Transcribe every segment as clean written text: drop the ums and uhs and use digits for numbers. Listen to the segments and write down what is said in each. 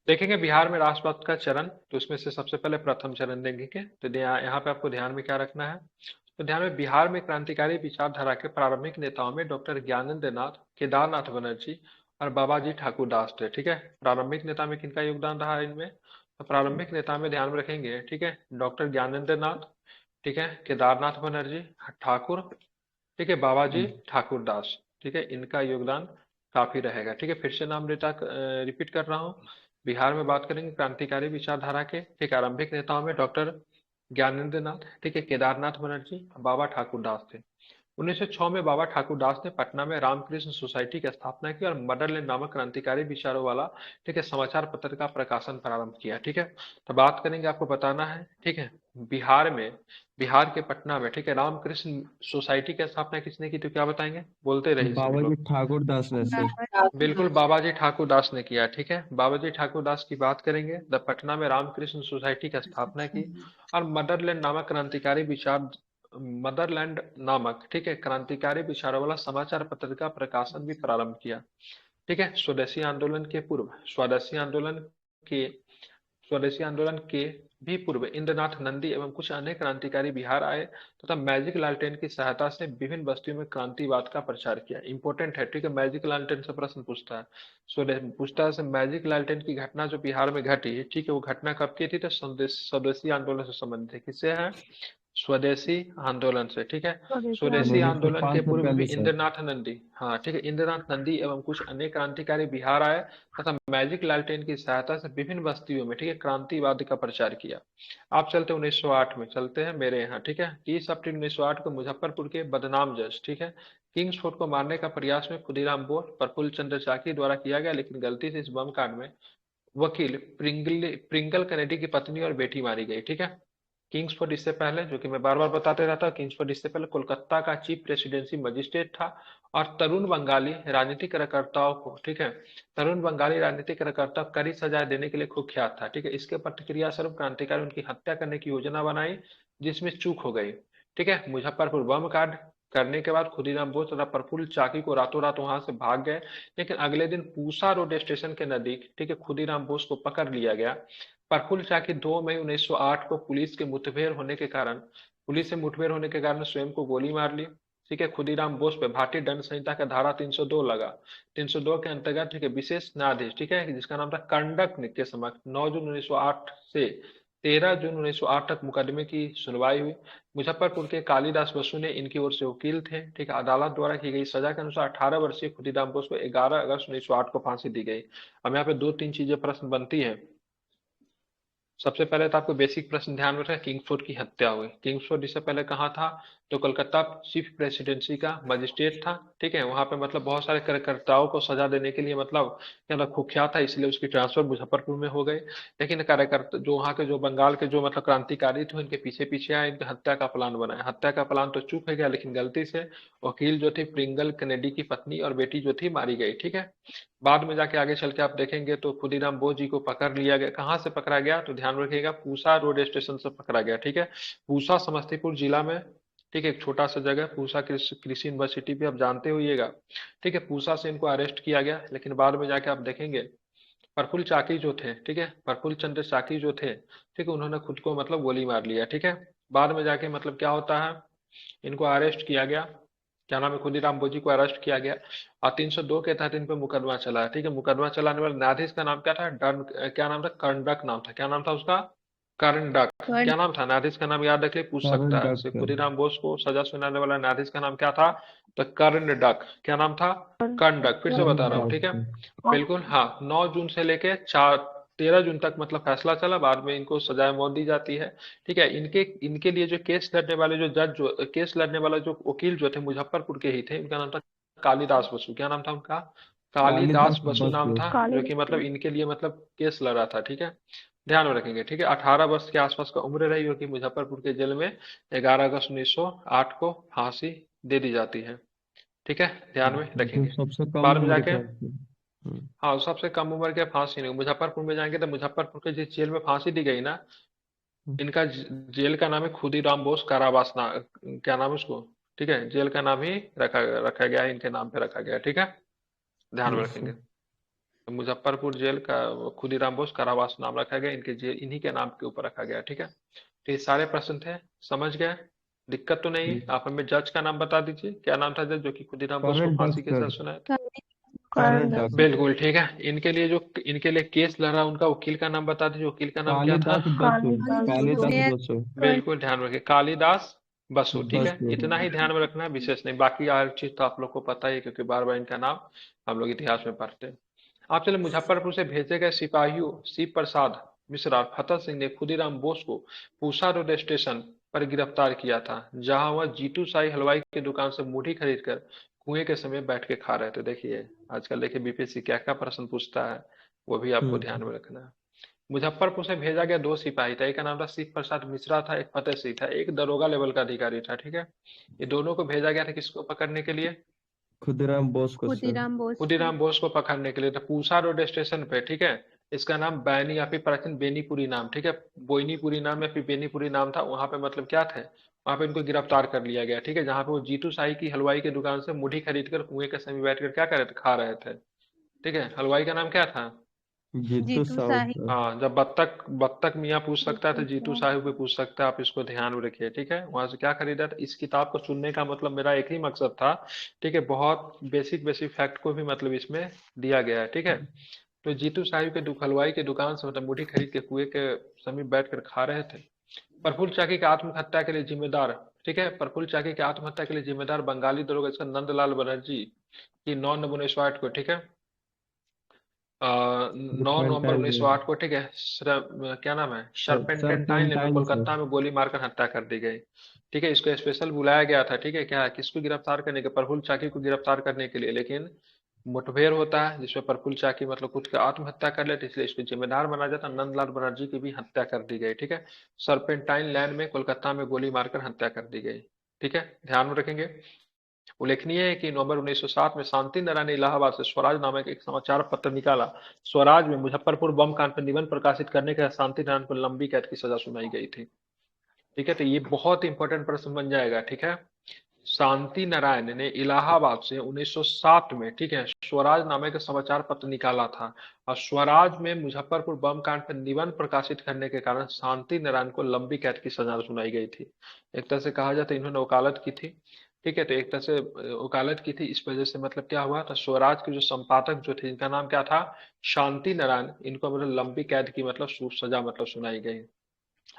देखेंगे बिहार में राष्ट्रवाद का चरण, तो उसमें से सबसे पहले प्रथम चरण देखेंगे। तो यहाँ पे आपको ध्यान में क्या रखना है, तो ध्यान में बिहार में क्रांतिकारी विचारधारा के प्रारंभिक नेताओं में डॉक्टर ज्ञानेंद्र नाथ, केदारनाथ बनर्जी और बाबाजी ठाकुर दास थे। ठीक है, प्रारंभिक नेता में किनका योगदान रहा है इनमें, तो प्रारंभिक नेता में ध्यान में रखेंगे, ठीक है, डॉक्टर ज्ञानेंद्र नाथ, ठीक है, केदारनाथ बनर्जी ठाकुर, ठीक है, बाबाजी ठाकुर दास, ठीक है, इनका योगदान काफी रहेगा। ठीक है, फिर से नाम रिपीट कर रहा हूँ। बिहार में बात करेंगे क्रांतिकारी विचारधारा के, ठीक है, आरंभिक नेताओं में डॉक्टर ज्ञानेंद्र नाथ, ठीक है, केदारनाथ बनर्जी, बाबा ठाकुर दास थे। 1906 में बाबा ठाकुर दास ने पटना में रामकृष्ण सोसाइटी की स्थापना की और मदरलैंड नामक क्रांतिकारी विचारों वाला, ठीक है, समाचार पत्र का प्रकाशन प्रारंभ किया। ठीक है, तो बात करेंगे, आपको बताना है, ठीक है, बिहार में, बिहार के पटना में, ठीक है, रामकृष्ण सोसाइटी की स्थापना किसने की, तो क्या बताएंगे, बोलते रहिए सब बाबा जी लोग। ठाकुर दास ने सर। बिल्कुल बाबाजी ठाकुर दास ने किया। ठीक है, बाबाजी ठाकुर दास की बात करेंगे, द पटना में रामकृष्ण सोसाइटी की स्थापना की और मदरलैंड नामक क्रांतिकारी विचार, मदरलैंड नामक, ठीक है, क्रांतिकारी विचारों वाला समाचार पत्र का प्रकाशन भी प्रारंभ किया। ठीक है, स्वदेशी आंदोलन के पूर्व, के स्वदेशी आंदोलन के भी पूर्व इंद्रनाथ नंदी एवं कुछ अन्य क्रांतिकारी बिहार आए तथा मैजिक लालटेन की सहायता से विभिन्न बस्तियों में क्रांतिवाद का प्रचार किया। इंपॉर्टेंट है, ठीक है, मैजिक लालटेन से प्रश्न पूछता है। पूछता है मैजिक लालटेन की घटना जो बिहार में घटी, ठीक है, वो घटना कब की थी, तो स्वदेशी आंदोलन से संबंधित है। किससे है, स्वदेशी आंदोलन से। ठीक है, सन स्वदेशी आंदोलन के 1905 से पूर्व भी पहले सर। इंद्रनाथ नंदी, हाँ ठीक है, इंद्रनाथ नंदी एवं कुछ अन्य क्रांतिकारी बिहार आए तथा मैजिक लालटेन की सहायता से विभिन्न बस्तियों में, ठीक है, क्रांतिवाद का प्रचार किया। आप चलते 1908 में, चलते हैं मेरे यहाँ। ठीक है, 30 अप्रैल 1908 को मुजफ्फरपुर के बदनाम जज, ठीक है, किंग्स फोर्ट को मारने का प्रयास में खुदीराम बोस, प्रफुल्ल चंद्र चाकी द्वारा किया गया, लेकिन गलती से इस बम कांड में वकील प्रिंगल कैनेडी की पत्नी और बेटी मारी गई। ठीक है, किंग्सफोर्ड इससे पहले, जो कि मैं बार बार बताते रहता हूँ, किंग्सफोर्ड इससे पहले कोलकाता का चीफ प्रेसिडेंसी मजिस्ट्रेट था और तरुण बंगाली राजनीतिक कार्यकर्ताओं को, ठीक है, तरुण बंगाली राजनीतिक कार्यकर्ता कड़ी सजा देने के लिए कुख्यात था। ठीक है, इसके प्रतिक्रिया स्वरूप क्रांतिकारी उनकी हत्या करने की योजना बनाई, जिसमें चूक हो गई। ठीक है, मुजफ्फरपुर बम कांड करने के बाद खुदीराम बोस तथा प्रफुल्ल चाकी को रातों रात वहां से भाग गए, लेकिन अगले दिन पूसा रोड स्टेशन के नजदीक, ठीक है, खुदीराम बोस को पकड़ लिया गया। प्रफुल्ल चाकी 2 मई 1908 को पुलिस से मुठभेड़ होने के कारण स्वयं को गोली मार ली। ठीक है, खुदीराम बोस पे भारतीय दंड संहिता का धारा 302 लगा। 302 के अंतर्गत, ठीक है, विशेष न्यायाधीश, ठीक है, जिसका नाम था कंडक के समक्ष 9 जून 1908 से 13 जून 1908 तक मुकदमे की सुनवाई हुई। मुजफ्फरपुर के कालिदास बसु ने इनकी ओर से वकील थे। ठीक है, अदालत द्वारा की गई सजा के अनुसार 18 वर्षीय खुदीराम बोस को 11 अगस्त 1908 को फांसी दी गई। अब यहाँ पे दो तीन चीजें प्रश्न बनती है। सबसे पहले तो आपको बेसिक प्रश्न ध्यान में रखना, किंग्सफोर्ड की हत्या हुई। किंग्सफोर्ड इससे पहले कहाँ था, तो कोलकाता चीफ प्रेसिडेंसी का मजिस्ट्रेट था। ठीक है, वहां पे मतलब बहुत सारे कार्यकर्ताओं को सजा देने के लिए, मतलब क्या मतलब कुख्यात था, इसलिए उसकी ट्रांसफर मुजफ्फरपुर में हो गई। लेकिन कार्यकर्ता जो वहाँ के, जो बंगाल के जो मतलब क्रांतिकारी थे, इनके पीछे पीछे आए, इनकी हत्या का प्लान बनाया। हत्या का प्लान तो चूक हो गया, लेकिन गलती से वकील जो थे प्रिंगल कैनेडी की पत्नी और बेटी जो थी मारी गई। ठीक है, बाद में जाके आगे चल के आप देखेंगे तो खुदीराम बोस जी को पकड़ लिया गया। कहाँ से पकड़ा गया, तो ध्यान रखिएगा, पूसा रोड स्टेशन से पकड़ा गया। ठीक है, पूसा समस्तीपुर जिला में, ठीक है, एक छोटा सा जगह पूसा, कृषि यूनिवर्सिटी भी आप जानते होइएगा। ठीक है, पूसा से इनको अरेस्ट किया गया, लेकिन बाद में जाके आप देखेंगे प्रफुल्ल चाकी जो थे, ठीक है, प्रफुल्ल चंद्र चाकी जो थे, ठीक है, उन्होंने खुद को मतलब गोली मार लिया। ठीक है, बाद में जाके मतलब क्या होता है, इनको अरेस्ट किया गया, क्या नाम है, खुदीराम बोस जी को अरेस्ट किया गया और 302 के तहत इन पे मुकदमा चला है। ठीक है, मुकदमा चलाने वाले न्यायाधीश का नाम क्या था, डन, क्या नाम था, कर्णडक नाम था। क्या नाम था उसका, कर्णडक। क्या नाम था न्यायाधीश का, नाम याद रख लिए, पूछ करण सकता है डक से, सर। खुदीराम बोस को सजा सुनाने वाला न्यायाधीश का नाम क्या था, तो कर्णडक। क्या नाम था, कर्णडक। फिर से करण बता रहा हूँ, डक ठीक है, सर। बिल्कुल हाँ। 9 जून से लेके 13 जून तक मतलब फैसला चला, बाद में इनको सजाए मौत दी जाती है। ठीक है, इनके इनके लिए जो केस लड़ने वाले जो जज, जो केस लड़ने वाला जो वकील जो थे मुजफ्फरपुर के ही थे, उनका नाम था कालिदास बसु। क्या नाम था उनका, कालिदास कालिदास बसु नाम बसु। था, जो कि मतलब इनके लिए मतलब केस लड़ा था। ठीक है, ध्यान में रखेंगे। ठीक है, 18 वर्ष के आसपास का उम्र रही होगी, मुजफ्फरपुर के जेल में 11 अगस्त 1908 को फांसी दे दी जाती है। ठीक है, ध्यान में जो रखेंगे। सबसे कम बाद में उम्र जाके, था सर। हाँ, सबसे कम उम्र के फांसी नहीं, मुजफ्फरपुर में जाएंगे तो मुजफ्फरपुर के जिस जेल में फांसी दी गई ना, इनका जेल का नाम है खुदीराम बोस कारावास ना, क्या नाम है उसको, ठीक है, जेल का नाम ही रखा रखा गया है, इनके नाम पे रखा गया है। ठीक है, ध्यान में यस सर। रखेंगे। मुजफ्फरपुर जेल का खुदीराम बोस कारावास नाम रखा गया, इनके जेल इन्हीं के नाम के ऊपर रखा गया, ठीक है। तो ये सारे प्रश्न थे, समझ गए? दिक्कत तो नहीं है? आप हमें जज का नाम बता दीजिए, क्या नाम था जज जो कि खुदीराम बोस को कर्नल डक फांसी के सर। सजा सुनाया था? Colonel colonel Duck. बिल्कुल ठीक है। इनके लिए केस लड़ा, उनका वकील का नाम बता दीजिए, वकील का नाम क्या था? कालिदास बसु। कालिदास कालिदास बसु। बिल्कुल ध्यान रखिए, कालिदास बसु, ठीक है। बसु। इतना ही ध्यान में रखना है, विशेष नहीं। बाकी हर चीज तो आप लोग को पता ही है, क्योंकि बार बार इनका नाम हम लोग इतिहास में पढ़ते हैं। आप चले, मुजफ्फरपुर से भेजे गए सिपाहियों शिव प्रसाद मिश्रा और फतेह सिंह ने खुदीराम बोस को पूसा रोड स्टेशन पर गिरफ्तार किया था, जहां वह जीतू शाही हलवाई की दुकान से मूढ़ी खरीद कर कुएं के समय बैठ के खा रहे थे। देखिए आजकल देखिए बीपीएससी क्या क्या प्रश्न पूछता है, वो भी आपको ध्यान में रखना है। मुजफ्फरपुर से भेजा गया दो सिपाही था, एक का नाम था शिव प्रसाद मिश्रा था, एक फतेह सिंह था, एक दरोगा लेवल का अधिकारी था, ठीक है। ये दोनों को भेजा गया था किसको पकड़ने के लिए? खुदीराम बोस को सर। खुदीराम बोस को। खुदीराम बोस को पकड़ने के लिए था, पूसा रोड स्टेशन पे, ठीक है। इसका नाम बैनी या फिर प्राचीन बेनीपुरी नाम, ठीक है, बोईनीपुरी नाम या फिर बेनीपुरी नाम था। वहां पे मतलब क्या थे, वहां पे इनको गिरफ्तार कर लिया गया, ठीक है, जहां पे वो जीतू शाही की हलवाई की दुकान से मुढ़ी खरीद कर कुएं के समीप बैठ कर क्या कर रहे थे, खा रहे थे, ठीक है। हलवाई का नाम क्या था? जीतू जीतू साहू शाही। सर। हाँ, जब बत्तख बत्तख मियाँ पूछ सकता है तो जीतू जीतू शाही। साहिब भी पूछ सकता है, आप इसको ध्यान में रखिए, ठीक है। वहां से क्या खरीदा था? इस किताब को सुनने का मतलब मेरा एक ही मकसद था, ठीक है, बहुत बेसिक बेसिक फैक्ट को भी मतलब इसमें दिया गया है, ठीक है। तो जीतू साहिब के हलवाई की दुकान से मतलब मुढ़ी खरीद के कुएं के समीप बैठ कर खा रहे थे। प्रफुल्ल चाकी की आत्महत्या के लिए जिम्मेदार, ठीक है, प्रफुल्ल चाकी की आत्महत्या के लिए जिम्मेदार बंगाली दरोगा इसका नंदलाल बनर्जी की 9 नवंबर 1908 को, ठीक है, 9 नवंबर सर्पेंटाइन। 1908 को, ठीक है, क्या नाम है, सरपेंटेंटाइन लेन में सर्पेंटाइन सर। कोलकाता में गोली मारकर हत्या कर दी गई, ठीक है। इसको स्पेशल बुलाया गया था, ठीक है, क्या किसको गिरफ्तार करने के, प्रफुल्ल चाकी को गिरफ्तार करने के लिए, लेकिन मुठभेड़ होता है जिसमें प्रफुल्ल चाकी मतलब खुद की आत्महत्या कर लेते, इसलिए इसको जिम्मेदार माना जाता। नंदलाल बनर्जी की भी हत्या कर दी गई, ठीक है, सरपेंटाइन लैंड में कोलकाता में गोली मारकर हत्या कर दी गई, ठीक है, ध्यान में रखेंगे। उल्लेखनीय है कि नवंबर 1907 में शांति नारायण ने इलाहाबाद से स्वराज नामक एक समाचार पत्र निकाला। स्वराज में मुजफ्फरपुर बम कांड पर निबंध प्रकाशित करने के शांति नारायण को लंबी कैद की सजा सुनाई गई थी, ठीक है। तो ये बहुत इंपॉर्टेंट प्रश्न बन जाएगा, ठीक है। शांति नारायण ने इलाहाबाद से 1907 में, ठीक है, स्वराज नामक समाचार पत्र निकाला था, और स्वराज में मुजफ्फरपुर बम कांड पर निबंध प्रकाशित करने के कारण शांति नारायण को लंबी कैद की सजा सुनाई गई थी। एक तरह से कहा जाए तो इन्होंने वकालत की थी, ठीक है। तो एक तरह से वकालत की थी, इस वजह से मतलब क्या हुआ था, स्वराज के जो संपादक जो थे इनका नाम क्या था, शांति नारायण, इनको मतलब लंबी कैद की मतलब सजा मतलब सुनाई गई।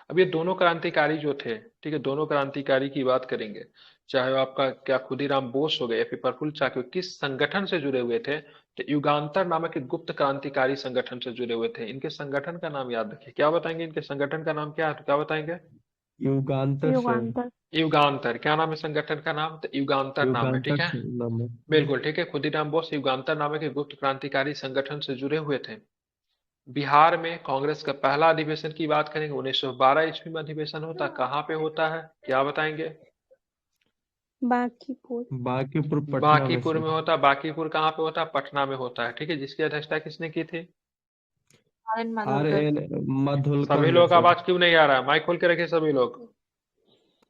अब ये दोनों क्रांतिकारी जो थे, ठीक है, दोनों क्रांतिकारी की बात करेंगे, चाहे वो आपका क्या खुदीराम बोस हो गए या फिर प्रफुल्ल चाकी, किस संगठन से जुड़े हुए थे, तो युगांतर नामक एक गुप्त क्रांतिकारी संगठन से जुड़े हुए थे। इनके संगठन का नाम याद रखिए, क्या बताएंगे, इनके संगठन का नाम क्या है, तो क्या बताएंगे? युगांतर सर। युगांतर। युगांतर, क्या नाम है संगठन का नाम, तो युगांतर नाम है, ठीक युगांतर है। सर नाम है। बिल्कुल ठीक है, खुदीराम बोस युगांतर नामक एक गुप्त क्रांतिकारी संगठन से जुड़े हुए थे। बिहार में कांग्रेस का पहला अधिवेशन की बात करेंगे, 1912 ईस्वी में अधिवेशन होता, कहाँ पे होता है, क्या बताएंगे? बांकीपुर। बांकीपुर पटना में बांकीपुर सर। में होता। बांकीपुर कहाँ पे होता है? पटना में होता है, ठीक है। जिसकी अध्यक्षता किसने की थी? आर.एन. आर मालुलकर। एन माधुलकर सभी ने लोग सर। आवाज क्यों नहीं आ रहा है? माइक खोल के रखिए सभी लोग।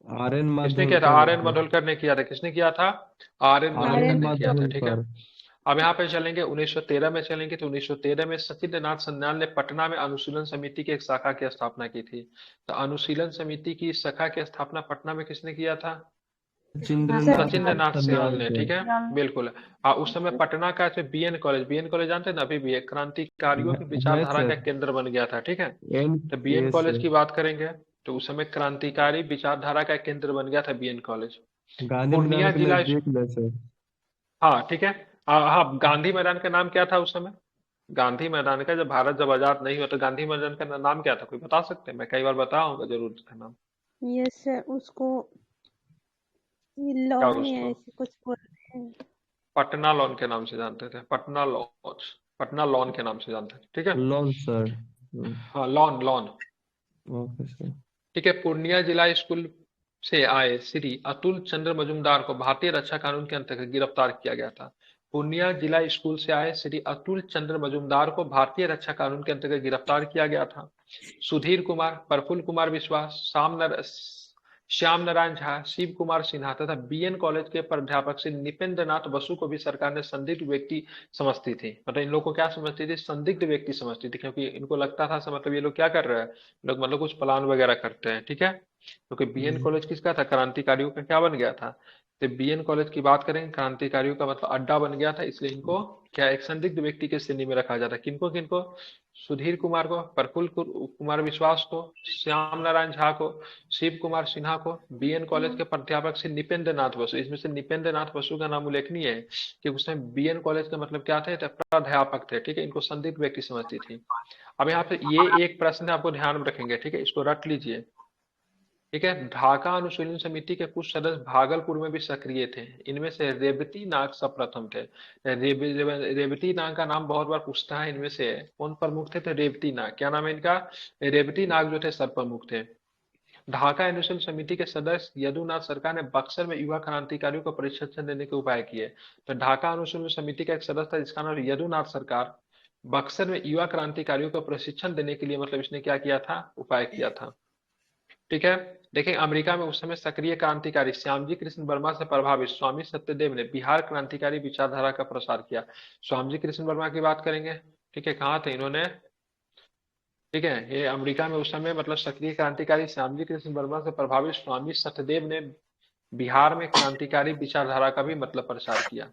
आर एन किसने किया था? माधुलकर आर ने एन सर। मधुलकर ने किया था। किसने किया था? आर एन आर मधुलकर एन ने किया था, ठीक है। माधुलकर। अब यहाँ पे चलेंगे 1913 में, चलेंगे तो 1913 में सचिंद्र नाथ सन्याल ने पटना में अनुशीलन समिति की एक शाखा की स्थापना की थी। तो अनुशीलन समिति की शाखा की स्थापना पटना में किसने किया था? चिंद्रनाथ सचिंद्र नाथ सन्याल सन्याल ने, सर। ठीक है, बिल्कुल। उस समय पटना का जो बीएन कॉलेज जानते हैं ना, अभी भी एक क्रांतिकारियों की है विचारधारा का सर। केंद्र बन गया था, ठीक है। एन तो बीएन ए कॉलेज सर। की बात करेंगे तो उस समय क्रांतिकारी विचारधारा का केंद्र बन गया था बीएन कॉलेज। गांधी मैदान पूर्णिया के जिला, नजदीक में सर। हाँ ठीक है। हाँ, गांधी मैदान का नाम क्या था उस समय? गांधी मैदान का, जब भारत जब आजाद नहीं हुआ तो गांधी मैदान का नाम क्या था, कोई बता सकते हैं? मैं कई बार बताया होगा जरूर उसका नाम। यस सर, उसको क्या लॉन या उसको ऐसे कुछ बोलते हैं। पटना लॉन के नाम से जानते थे, पटना लॉज, पटना लॉन के नाम से जानते थे, ठीक है। Lawn sir. हाँ, लॉन लॉन, ओके सर। ठीक है। पूर्णिया जिला स्कूल से आए श्री अतुल चंद्र मजूमदार को भारतीय रक्षा कानून के अंतर्गत गिरफ्तार किया गया था। पूर्णिया जिला स्कूल से आए श्री अतुल चंद्र मजूमदार को भारतीय रक्षा कानून के अंतर्गत गिरफ्तार किया गया था। सुधीर कुमार, प्रफुल्ल कुमार विश्वास, श्याम नारायण झा, शिव कुमार सिन्हा तथा बीएन कॉलेज के प्राध्यापक श्री निपेंद्र नाथ बसु को भी सरकार ने संदिग्ध व्यक्ति समझती थी। मतलब इन लोगों को क्या समझती थी? संदिग्ध व्यक्ति समझती थी, क्योंकि इनको लगता था मतलब ये लोग क्या कर रहे हैं, लोग मतलब कुछ प्लान वगैरह करते हैं, ठीक है। क्योंकि बीएन कॉलेज किसका था? क्रांतिकारियों का क्या बन गया था? तो बीएन कॉलेज की बात करें, क्रांतिकारियों का मतलब अड्डा बन गया था, इसलिए इनको क्या एक संदिग्ध व्यक्ति के श्रेणी में रखा जाता है। किनको किनको? सुधीर कुमार को, प्रफुल्ल कुमार विश्वास को, श्याम नारायण झा को, शिव कुमार सिन्हा को, बीएन कॉलेज के प्राध्यापक से निपेंद्र नाथ बसु। इसमें से निपेंद्र नाथ बसु का नाम उल्लेखनीय है कि उसमें बीएन कॉलेज का मतलब क्या थे? तो प्राध्यापक थे, ठीक है। इनको संदिग्ध व्यक्ति समझती थी। अब यहाँ पे ये एक प्रश्न आपको ध्यान में रखेंगे, ठीक है, इसको रट लीजिए, ठीक है। ढाका अनुशीलन समिति के कुछ सदस्य भागलपुर में भी सक्रिय थे। इनमें से रेवती नाग सर्वप्रथम थे। रेवती नाग का नाम बहुत बार पूछता है। इनमें से कौन प्रमुख थे? तो रेवती नाग। क्या नाम है इनका? रेवती नाग जो थे सर्वप्रमुख थे। ढाका अनुशीलन समिति के सदस्य यदुनाथ सरकार ने बक्सर में युवा क्रांतिकारियों को प्रशिक्षण देने के उपाय किए। तो ढाका अनुशीलन समिति का एक सदस्य था जिसका नाम यदुनाथ सरकार, बक्सर में युवा क्रांतिकारियों को प्रशिक्षण देने के लिए मतलब इसने क्या किया था? उपाय किया था, ठीक है। देखिए अमेरिका में उस समय सक्रिय क्रांतिकारी श्यामजी कृष्ण वर्मा से प्रभावित स्वामी सत्यदेव ने बिहार क्रांतिकारी विचारधारा का प्रसार किया। स्वामी कृष्ण वर्मा की बात करेंगे, ठीक है, कहाँ थे इन्होंने? ठीक है, ये अमेरिका में उस समय मतलब सक्रिय क्रांतिकारी श्यामजी कृष्ण वर्मा से प्रभावित स्वामी सत्यदेव ने बिहार में क्रांतिकारी विचारधारा का भी मतलब प्रसार किया।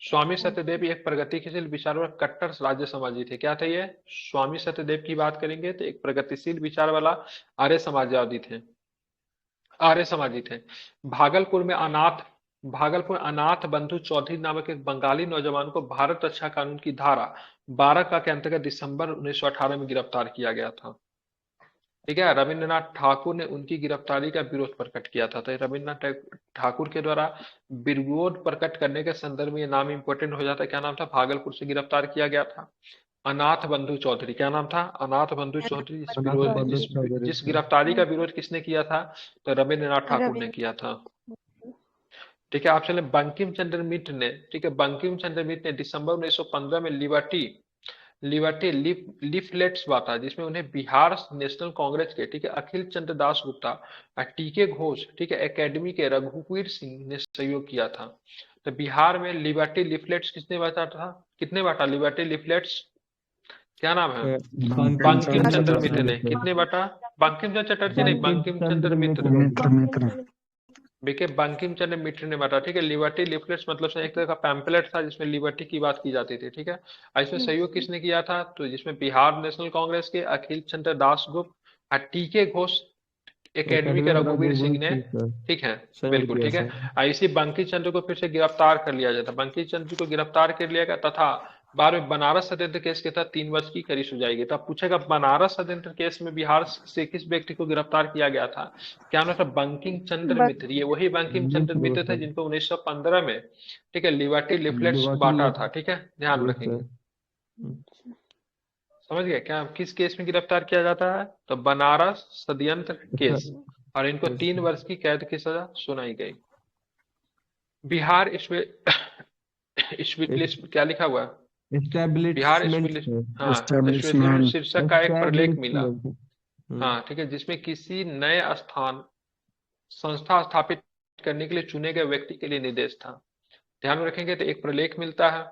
स्वामी सत्यदेव एक प्रगतिशील विचार और कट्टर राज्य समाजी थे। क्या थे ये? स्वामी सत्यदेव की बात करेंगे तो एक प्रगतिशील विचार वाला आर्य समाजवादी थे, आर्य समाजी थे। भागलपुर अनाथ बंधु चौधरी नामक एक बंगाली नौजवान को भारत रक्षा कानून की धारा 12 का के अंतर्गत दिसंबर 1918 में गिरफ्तार किया गया था, ठीक है। रविंद्रनाथ ठाकुर ने उनकी गिरफ्तारी का विरोध प्रकट किया था। तो रविंद्रनाथ ठाकुर के द्वारा विरोध प्रकट करने के संदर्भ में ये नाम इंपॉर्टेंट हो जाता है। क्या नाम था? भागलपुर से गिरफ्तार किया गया था अनाथ बंधु चौधरी। क्या नाम था? अनाथ बंधु चौधरी। अनाथ बंधु चौधरी जिस थे। गिरफ्तारी का विरोध किसने किया था? तो रविंद्रनाथ ठाकुर ने रविंद्र किया था, ठीक है। आप चले बंकिम चंद्र मित्र ने, ठीक है, बंकिम चंद्र मित्र ने दिसंबर 1915 में लिबर्टी लीफलेट्स बांटा, जिसमें उन्हें बिहार नेशनल कांग्रेस के, ठीक है, अखिल चंद्र दास गुप्ता और टीके घोष, ठीक है, एकेडमी के रघुवीर सिंह ने सहयोग किया था। तो बिहार में लिबर्टी लीफलेट्स किसने बांटा था? कितने बांटा लिबर्टी लीफलेट्स? क्या नाम है? बंकिम चंद्र मित्र ने। कितने बांटा? बंकिम चंद्र चटर्जी नहीं, बंकिम चंद्र मित्र। देखिए बंकिम चंद्र मित्र ने बांटा, ठीक है। लिबर्टी लीफलेट्स मतलब से एक तरह का पैम्पलेट था जिसमें लिबर्टी की बात की जाती थी, ठीक है। और इसमें सहयोग किसने किया था? तो जिसमें बिहार नेशनल कांग्रेस के अखिल चंद्र दास गुप्त और टीके घोष एकेडमी के एकेडमी रघुवीर सिंह ने, सर ठीक है, सहयोग बिल्कुल दिया ठीक है। था। और इसी बंकिम चंद्र को फिर से गिरफ्तार कर लिया जाता। बंकिम चंद्र को गिरफ्तार कर लिया गया तथा बाद में बनारस षड्यंत्र केस के तहत 3 वर्ष की कड़ी सुझाई गई। तब पूछेगा बनारस षड्यंत्र केस में बिहार से किस व्यक्ति को गिरफ्तार किया गया था? क्या नाम था? बंकिम चंद्र मित्र। ये वही बंकिम चंद्र मित्र थे जिनको 1915 में, ठीक है, लिबर्टी लिफलेट्स बांटा था, ठीक है, ध्यान जी रखेंगे। सर। समझ गए? क्या किस केस में गिरफ्तार किया जाता है? तो बनारस षड्यंत्र केस, और इनको 3 वर्ष की कैद की सजा सुनाई गई। बिहार क्या लिखा हुआ है? बिहार एस्टेब्लिशमेंट शीर्षक का एक प्रलेख मिला, एस्टेब्लिशमेंट। हाँ, ठीक है, जिसमें किसी नए स्थान संस्था स्थापित करने के लिए चुने गए व्यक्ति के लिए निर्देश था। ध्यान में रखेंगे तो एक प्रलेख मिलता है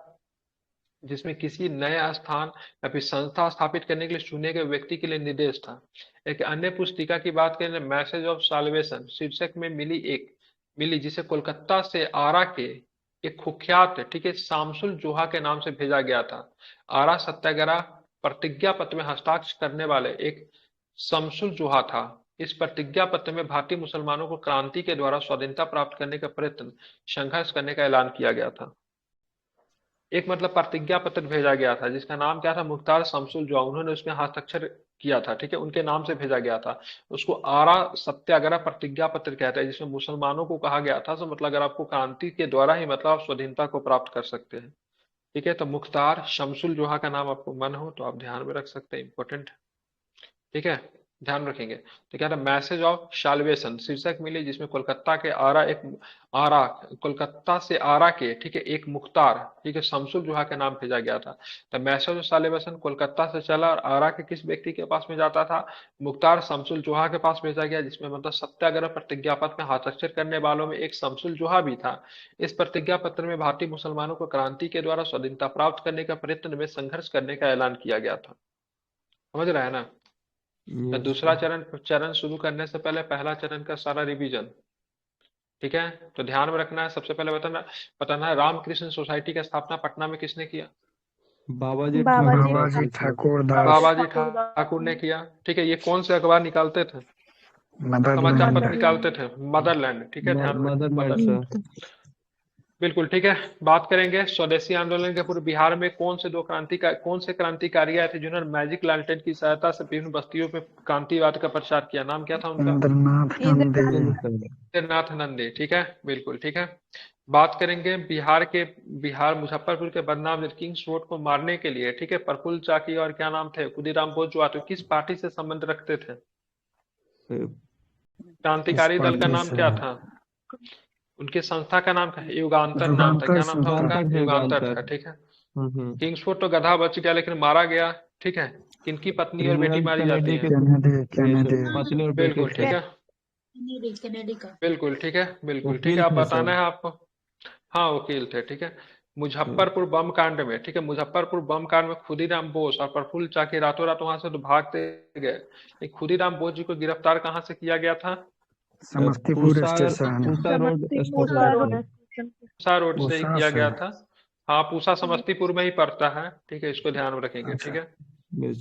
जिसमें किसी नए स्थान या फिर संस्था स्थापित करने के लिए चुने गए व्यक्ति के लिए निर्देश था। एक अन्य पुस्तिका की बात करें, मैसेज ऑफ साल्वेशन शीर्षक में मिली जिसे कोलकाता से आरा के एक कुख्यात, ठीक है, शामसुल जोहा के नाम से भेजा गया था। आरा सत्याग्रह प्रतिज्ञा पत्र में हस्ताक्षर करने वाले एक शमसुल जोहा था। इस प्रतिज्ञा पत्र में भारतीय मुसलमानों को क्रांति के द्वारा स्वाधीनता प्राप्त करने का प्रयत्न संघर्ष करने का ऐलान किया गया था। एक मतलब प्रतिज्ञा पत्र भेजा गया था जिसका नाम क्या था? मुख्तार शमसुल जोहा। उन्होंने उसमें हस्ताक्षर किया था, ठीक है, उनके नाम से भेजा गया था। उसको आरा सत्याग्रह प्रतिज्ञा पत्र कहते हैं, जिसमें मुसलमानों को कहा गया था तो मतलब अगर आपको क्रांति के द्वारा ही मतलब आप स्वाधीनता को प्राप्त कर सकते हैं, ठीक है। तो मुख्तार शमसुल जोहा का नाम आपको मन हो तो आप ध्यान में रख सकते हैं, इंपॉर्टेंट, ठीक है। ध्यान रखेंगे। तो क्या था, मैसेज ऑफ साल्वेशन शीर्षक मिली, जिसमें आरा कोलकाता से आरा के, ठीक है, एक मुख्तार, ठीक है, शमसुल जोहा के नाम भेजा गया था। तो मैसेज ऑफ साल्वेशन कोलकाता से चला और आरा के किस व्यक्ति के पास में जाता था, मुख्तार शमसुल जोहा के पास भेजा गया, जिसमें मतलब सत्याग्रह प्रतिज्ञा पत्र में हस्ताक्षर करने वालों में एक शमसुल जोहा भी था। इस प्रतिज्ञा पत्र में भारतीय मुसलमानों को क्रांति के द्वारा स्वाधीनता प्राप्त करने का प्रयत्न में संघर्ष करने का ऐलान किया गया था। समझ रहा है ना। तो यस दूसरा चरण चरण शुरू करने से पहले पहला चरण का सारा रिवीजन, ठीक है। तो ध्यान में रखना है, सबसे पहले बताना है रामकृष्ण सोसाइटी की स्थापना पटना में किसने किया। बाबा जी बाबा ठाकुर जी ठाकुर बाबा जी ठाकुर ने किया, ठीक है। ये कौन से अखबार निकालते थे, समाचार पत्र मदरलैंड निकालते थे, मदरलैंड, ठीक है, ध्यान में रखना, मदरलैंड मदर, सर। बिल्कुल ठीक है। बात करेंगे स्वदेशी आंदोलन के पूर्व बिहार में कौन से क्रांतिकारी आए थे जिन्होंने मैजिक लालटेन की सहायता से विभिन्न बस्तियों में क्रांतिवाद का प्रचार किया, नाम क्या था उनका। इंद्रनाथ नंदी नाथ नंदी, ठीक है, बिल्कुल ठीक है। बात करेंगे बिहार मुजफ्फरपुर के बदनाम किंग्स रोड को मारने के लिए, ठीक है, प्रफुल्ल चाकी और क्या नाम थे, खुदीराम बोस जो आते किस पार्टी से संबंध रखते थे, क्रांतिकारी दल का नाम क्या था, उनकी संस्था का नाम क्या है, युगांतर नाम था, क्या नाम था उनका, युगांतर था, ठीक है। किंग्सफोर्ड तो गधा बच गया लेकिन मारा गया, ठीक है। किनकी पत्नी और बेटी मारी जाती है, बिल्कुल ठीक है, बिल्कुल ठीक है, बिल्कुल ठीक है। आप बताना है आपको, हाँ वकील थे, ठीक है। मुजफ्फरपुर बम कांड में, ठीक है, मुजफ्फरपुर बम कांड में खुदीराम बोस और प्रफुल्ल चाकी रातों रात वहां से तो भागते गए, लेकिन खुदीराम बोस जी को गिरफ्तार कहाँ से किया गया था, समस्तीपुर स्टेशन पूसा रोड से ही किया गया था। हाँ, पूसा समस्तीपुर में ही पड़ता है, ठीक है, इसको ध्यान में रखेंगे, ठीक है,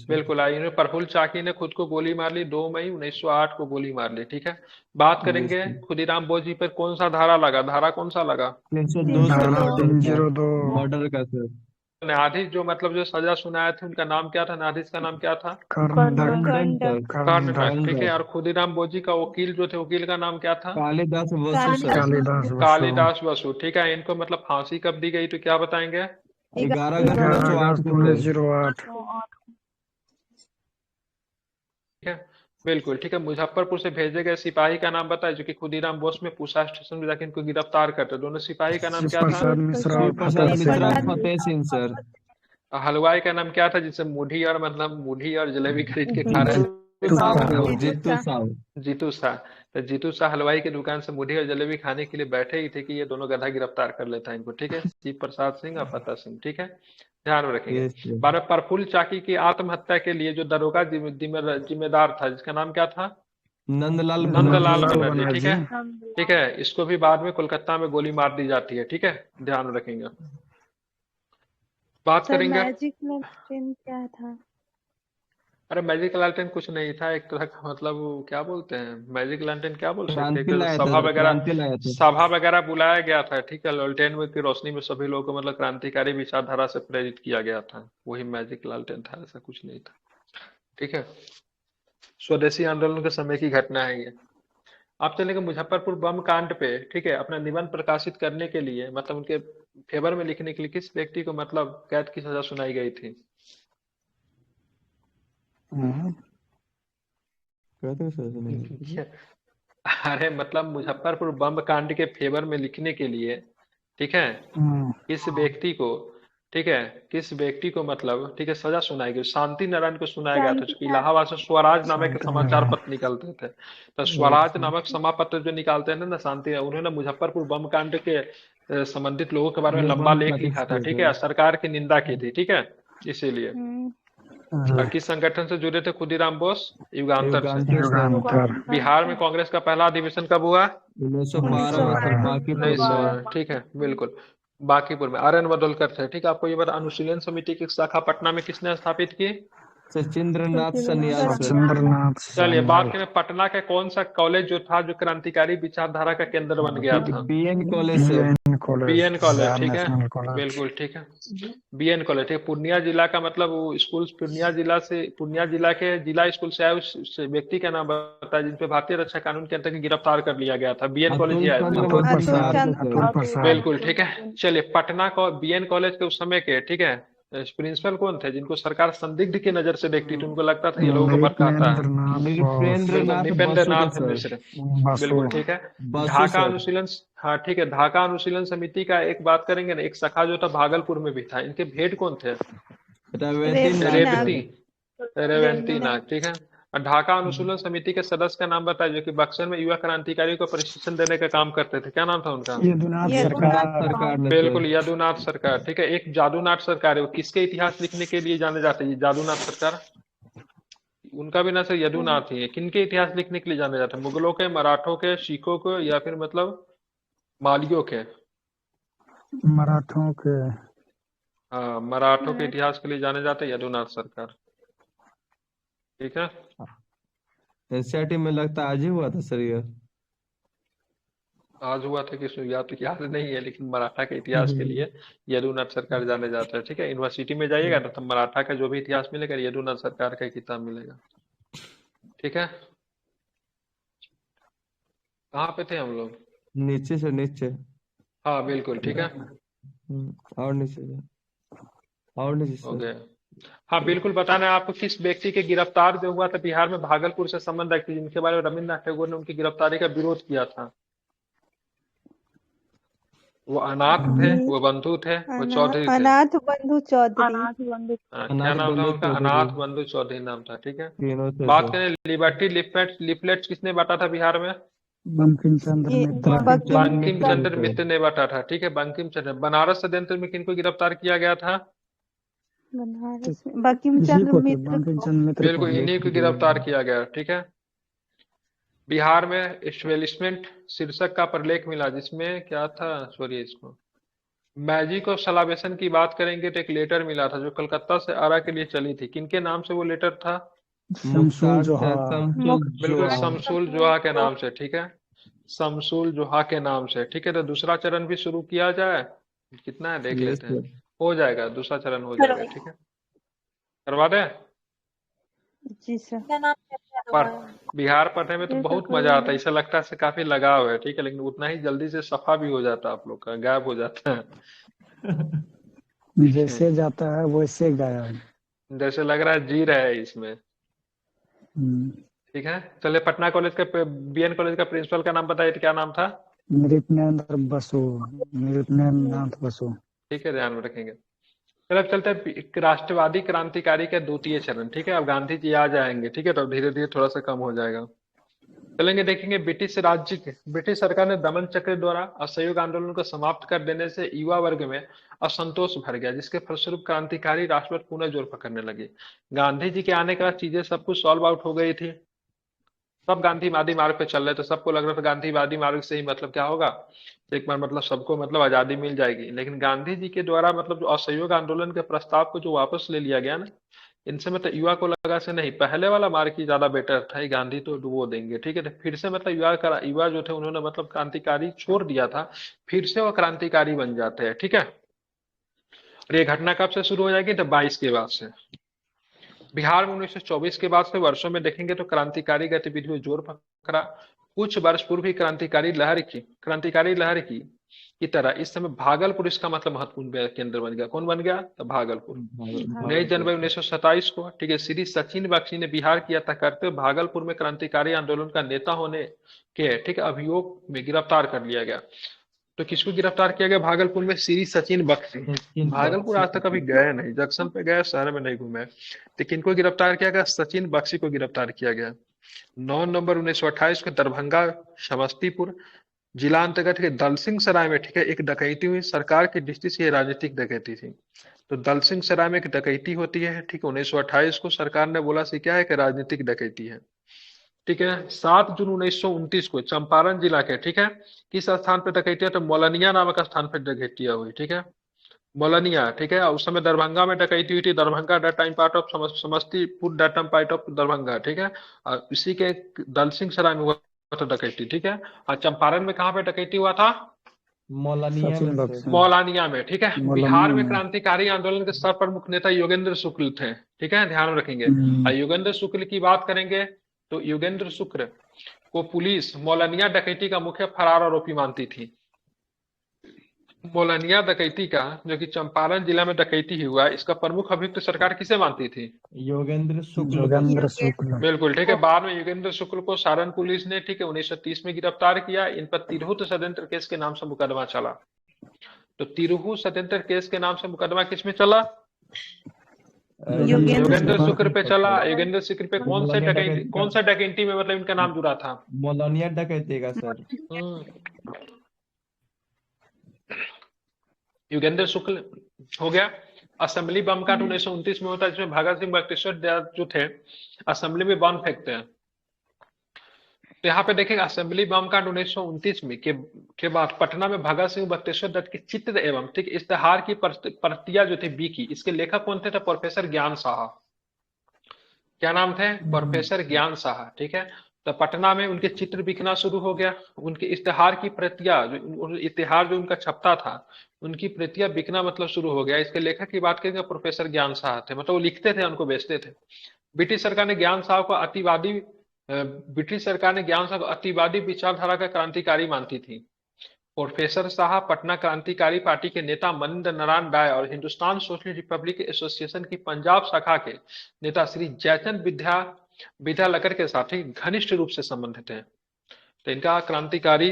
बिल्कुल। आइए, प्रफुल्ल चाकी ने खुद को गोली मार ली 2 मई 1908 को गोली मार ली, ठीक है। बात करेंगे खुदीराम बोस जी पर कौन सा धारा लगा, धारा कौन सा लगा, 302 मर्डर का सर। न्यायाधीश जो मतलब जो सजा सुनाए थे उनका नाम क्या था, न्यायाधीश का नाम क्या था, कर्णटक, ठीक है। और खुदीराम बोस जी का वकील जो थे, वकील का नाम क्या था, कालिदास वसु सर। कालिदास बसु, ठीक है। इनको मतलब फांसी कब दी गई, तो क्या बताएंगे, 11 अगस्त 1908 को। ठीक है, बिल्कुल ठीक है। मुजफ्फरपुर से भेजे गए सिपाही का नाम बताए जो कि खुदीराम बोस में पूसा स्टेशन में जाके इनको गिरफ्तार करते, दोनों सिपाही का नाम क्या था, फतेह सिंह सर। हलवाई का नाम क्या था जिससे मूढ़ी और जलेबी खरीद के खा रहे थे, जीतू साहब। जीतू शाह। तो जीतू शाह हलवाई की दुकान से मूढ़ी और जलेबी खाने के लिए बैठे ही थे कि ये दोनों गधा गिरफ्तार कर लेता है इनको, ठीक है, शिव प्रसाद सिंह और फतेह सिंह, ठीक है, ध्यान में रखेंगे। 12 प्रफुल्ल चाकी की आत्महत्या के लिए जो दरोगा जिम्मेदार था, जिसका नाम क्या था, नंदलाल बनर्जी, ठीक है, ठीक है। इसको भी बाद में कोलकाता में गोली मार दी जाती है, ठीक है, ध्यान में रखेंगे। बात करेंगे, मैजिक लालटेन क्या था, अरे मैजिक लालटेन कुछ नहीं था, एक तरह का मतलब वो क्या बोलते हैं, मैजिक लालटेन क्या बोल सकते हैं, सभा वगैरह बुलाया गया था, ठीक है, लालटेन की रोशनी में सभी लोगों को मतलब क्रांतिकारी विचारधारा से प्रेरित किया गया था, वही मैजिक लालटेन था, ऐसा कुछ नहीं था, ठीक है। स्वदेशी आंदोलन के समय की घटना है ये। आप चलेंगे मुजफ्फरपुर बम कांड पे, ठीक है, अपना निबंध प्रकाशित करने के लिए मतलब उनके फेवर में लिखने के लिए किस व्यक्ति को मतलब कैद की सजा सुनाई गई थी, अरे मतलब मुजफ्फरपुर बम कांड के फेवर में लिखने के लिए, ठीक है, किस व्यक्ति को, ठीक है, किस व्यक्ति को मतलब, ठीक है, सजा सुनाई गई, शांति नारायण को सुनाया गया था, क्योंकि इलाहाबाद से स्वराज नामक के समाचार पत्र निकलते थे, तो स्वराज नामक समापत्र जो निकालते हैं ना शांति, उन्होंने मुजफ्फरपुर बम कांड के संबंधित लोगों के बारे में लंबा लेख लिखा था, ठीक है, सरकार की निंदा की थी, ठीक है, इसीलिए। किस संगठन से जुड़े थे खुदीराम बोस, युगांतर से। बिहार में कांग्रेस का पहला अधिवेशन कब हुआ, 1912, ठीक है, बिल्कुल, बांकीपुर में आर्यन वडोलकर थे, ठीक है। आपको ये बता, अनुशीलन समिति की शाखा पटना में किसने स्थापित की, सचिंद्रनाथ सन्याल। चलिए बात करें, पटना का कौन सा कॉलेज जो था जो क्रांतिकारी विचारधारा का केंद्र बन गया था, बीएन कॉलेज, ठीक है, बिल्कुल ठीक है, बीएन कॉलेज, ठीक है। पूर्णिया जिला का मतलब वो स्कूल पूर्णिया जिला के जिला स्कूल से आए उस व्यक्ति का नाम बताया जिनपे भारतीय रक्षा कानून के अंतर्गत गिरफ्तार कर लिया गया था, बीएन कॉलेज ही आया था, बिल्कुल ठीक है। चलिए पटना को बीएन कॉलेज के उस समय के, ठीक है, प्रिंसिपल कौन थे जिनको सरकार संदिग्ध की नजर से देखती थी, उनको लगता था ये लोगों को भड़काता है? नृपेंद्र नाथ बिल्कुल, नृपेंद्र नाथ निपेंद्र बसु थे नाथ सर। मिश्र। बसु बिल्कुल ठीक है। बसु ढाका सर। अनुशीलन, हाँ ठीक है, ढाका अनुशीलन समिति का एक बात करेंगे ना, एक शाखा जो था भागलपुर में भी था, इनके हेड कौन थे? रेवती नाथ रेवती, सर। रेवंती नाथ, ठीक है। और ढाका अनुशीलन समिति के सदस्य का नाम बताइए, जो कि बक्सर में युवा क्रांतिकारियों को प्रशिक्षण देने का काम करते थे, क्या नाम था उनका? यदुनाथ यदुनाथ सरकार। सरकार ने बिल्कुल, सर। यदुनाथ सरकार, ठीक है। एक जादूनाथ सरकार है, वो किसके इतिहास लिखने के लिए जाने जाते हैं ये जादूनाथ सरकार? उनका भी ना सर यदुनाथ ही है। किनके इतिहास लिखने के लिए जाने जाते हैं? मुगलों के, मराठों के, सिखों के, या फिर मतलब मालियों के? मराठों के। हाँ, मराठों के इतिहास के लिए जाने जाते हैं यदुनाथ सरकार, ठीक है। एनसीईआरटी में लगता है आज ही हुआ था सर ये। आज हुआ था कि या तो याद नहीं है, लेकिन मराठा के इतिहास के लिए यदुनाथ सरकार जाने जाता है, ठीक है। यूनिवर्सिटी में जाइएगा ना, तो मराठा का जो भी इतिहास मिलेगा यदुनाथ सरकार का किताब मिलेगा, ठीक है। कहाँ पे थे हम लोग? नीचे से नीचे। हाँ बिल्कुल, ठीक है, और नीचे से। और नीचे हो सर। गया। हाँ बिल्कुल, बताना है आपको किस व्यक्ति के गिरफ्तार जो हुआ था बिहार में, भागलपुर से संबंध रखती, जिनके बारे में रविन्द्रनाथ टैगोर ने उनकी गिरफ्तारी का विरोध किया था। वो अनाथ थे, वो बंधु थे, वो चौधरी थे। अनाथ बंधु चौधरी। हाँ, क्या अनाथ नाम था बंधु उनका? चौधरी। अनाथ बंधु चौधरी नाम था, ठीक है। तीनों थे बात सर। करें लिबर्टी लिफलेट्स, लिफलेट्स किसने बांटा था बिहार में? बंकिम चंद्र ये मित्र। बंकिम मित्र चंद्र सर। मित्र ने बांटा था, ठीक है, बंकिम चंद्र। बनारस षड्यंत्र में किनको गिरफ्तार किया गया था? बनारस में बंकिम इसी चंद्र को थे, मित्र बंकिम को। चंद्र मित्र को बिल्कुल, इन्हीं को गिरफ्तार किया गया, ठीक है। बिहार में एस्टेब्लिशमेंट शीर्षक का प्रलेख मिला, जिसमें क्या था, सॉरी इसको मैजिक ऑफ सलावेशन की बात करेंगे तो एक लेटर मिला था जो कलकत्ता से आरा के लिए चली थी। किनके नाम से वो लेटर था? शमसूल जोहा। बिल्कुल, शमसूल जोहा के नाम से, ठीक है, शमसूल जोहा के नाम से, ठीक है। तो दूसरा चरण भी शुरू किया जाए, कितना है देख यस लेते हैं, सर। हो जाएगा, दूसरा चरण हो जाएगा, ठीक है, करवा दे। जी सर। पर बिहार पढ़ने में तो बहुत मजा आता है, ऐसा लगता है से काफी लगाव है, ठीक है, लेकिन उतना ही जल्दी से सफा भी हो जाता है, आप लोग का गायब हो जाता है। जैसे जाता है वैसे गायब। जैसे लग रहा है जी रहे हैं इसमें, हम्म, ठीक है। चलिए, पटना कॉलेज का, बीएन कॉलेज का प्रिंसिपल का नाम बताइए, तो क्या नाम था? नृपेंद्र बसु। नृपेंद्र नाथ बसु। ठीक है, ध्यान में रखेंगे। फिर अब चलते हैं एक राष्ट्रवादी क्रांतिकारी का द्वितीय चरण, ठीक है। अब गांधी जी आ जाएंगे, ठीक है, तो धीरे धीरे थोड़ा सा कम हो जाएगा। चलेंगे, देखेंगे ब्रिटिश राज्य के, ब्रिटिश सरकार ने दमन चक्र द्वारा असहयोग आंदोलन को समाप्त कर देने से युवा वर्ग में असंतोष भर गया, जिसके फलस्वरूप क्रांतिकारी राष्ट्रवाद पुनः जोर पकड़ने लगे। गांधी जी के आने के बाद चीजें सब कुछ सॉल्व आउट हो गई थी, सब गांधीवादी मार्ग पे चल रहे थे, सबको लग रहा था गांधीवादी मार्ग से ही मतलब क्या होगा, एक बार मतलब सबको मतलब आजादी मिल जाएगी। लेकिन गांधी जी के द्वारा मतलब जो असहयोग आंदोलन के प्रस्ताव को जो वापस ले लिया गया ना, इनसे मतलब युवा को लगा से नहीं, पहले वाला मार्ग ही ज्यादा बेटर था, ये गांधी तो वो देंगे, ठीक है। तो फिर से मतलब युवा जो थे उन्होंने मतलब क्रांतिकारी छोड़ दिया था, फिर से वो क्रांतिकारी बन जाते हैं, ठीक है। और ये घटना कब से शुरू हो जाएगी? तो 22 के बाद से। बिहार में 1924 के बाद से वर्षों में देखेंगे तो क्रांतिकारी गतिविधियों जोर पकड़ा। कुछ वर्ष पूर्व ही क्रांतिकारी लहर की तरह इस समय भागलपुर इसका मतलब महत्वपूर्ण केंद्र बन गया। कौन बन गया? तो भागलपुर। 9 जनवरी 1927 को, ठीक है, श्री सचिन बख्शी ने बिहार की यात्रा करते हुए भागलपुर में क्रांतिकारी आंदोलन का नेता होने के, ठीक है, अभियोग में गिरफ्तार कर लिया गया। तो किसको गिरफ्तार किया गया भागलपुर में? श्री सचिन बख्शी। भागलपुर आज तक कभी गए नहीं, जंक्शन पे गए, शहर में नहीं घूमे। तो किनको गिरफ्तार किया गया? सचिन बख्शी को गिरफ्तार किया गया। 9 नवंबर 1928 को दरभंगा समस्तीपुर जिला अंतर्गत के दलसिंह सराय में, ठीक है, एक डकैती हुई। सरकार की दृष्टि से ये राजनीतिक डकैती थी। तो दलसिंह सराय में एक डकैती होती है, ठीक है, 1928 को सरकार ने बोला से क्या है कि राजनीतिक डकैती है, ठीक है। 7 जून 1929 को चंपारण जिला के, ठीक है, किस स्थान पर डकैती है? तो मोलनिया नामक स्थान पर डकैतियां हुई, ठीक है, मोलनिया, ठीक है। और उस समय दरभंगा में डकैती हुई थी, Darbhanga that time part of Samastipur that time part of Darbhanga, ठीक है। और इसी के दलसिंह सराय में हुआ था डकैती, ठीक है। और चंपारण में कहाँ पे डकैती हुआ था? मौलानिया सचिन में बख्शी। सर। मौलानिया में, ठीक है। मौलानिया बिहार में में। क्रांतिकारी आंदोलन के सर्वप्रमुख नेता योगेंद्र शुक्ल थे, ठीक है, ध्यान रखेंगे। हम्म, और योगेंद्र शुक्ल की बात करेंगे तो योगेंद्र शुक्ल को पुलिस मौलानिया डकैती का मुख्य फरार आरोपी मानती थी। मोलनिया डकैती का, जो कि चंपारण जिला में डकैती ही हुआ, इसका प्रमुख अभियुक्त सरकार किसे मानती थी? योगेंद्र शुक्ल को जोगेंद्र सर। शुक्ल। बिल्कुल ठीक है। बाद में योगेंद्र शुक्ल को सारण पुलिस ने ठीक है 1930 में गिरफ्तार किया। इन पर तिरहुत षड्यंत्र केस के नाम से मुकदमा चला। तो तिरहुत षड्यंत्र केस के नाम से मुकदमा किस में चला? योगेंद्र योगेंद्र शुक्ल शुक्ल पे चला। शुक्ल। योगेंद्र शुक्ल पे मोलनिया डकैती कौन सा डकैती में मतलब इनका नाम जुड़ा था? मोलनिया डकैती का सर। योगेंद्र शुक्ल हो गया। असेंबली बम कांड 1929 में होता है, जिसमें भगत सिंह बख्तियार दयाल जो थे असेंबली में बम फेंकते हैं। तो यहाँ पे देखेंगे असेंबली बम कांड 1929 में के बाद पटना में भगत सिंह बख्तियार दत्त के चित्र एवं ठीक इश्तेहार की प्रतियां जो थी बिकी। इसके लेखक कौन थे? तो प्रोफेसर ज्ञान साहा। क्या नाम थे? प्रोफेसर ज्ञान साहा। ठीक है। तो पटना में उनके चित्र बिकना शुरू हो गया। उनके इश्तेहार की प्रतियां, जो इश्तेहार जो उनका छपता था, उनकी प्रतियां बिकना मतलब शुरू हो गया। इसके लेखक की बात करेंगे प्रोफेसर ज्ञान साहा थे, मतलब वो लिखते थे, उनको बेचते थे। ब्रिटिश सरकार ने ज्ञान साहा को अतिवादी ब्रिटिश सरकार ने ज्ञान साहा को अतिवादी विचारधारा का क्रांतिकारी मानती थी। प्रोफेसर शाह पटना क्रांतिकारी पार्टी के नेता मनिंदर नारायण राय और हिंदुस्तान सोशलिस्ट रिपब्लिक एसोसिएशन की पंजाब शाखा के नेता श्री जयचंद विद्यालकर के साथ ही घनिष्ठ रूप से संबंधित हैं। तो इनका क्रांतिकारी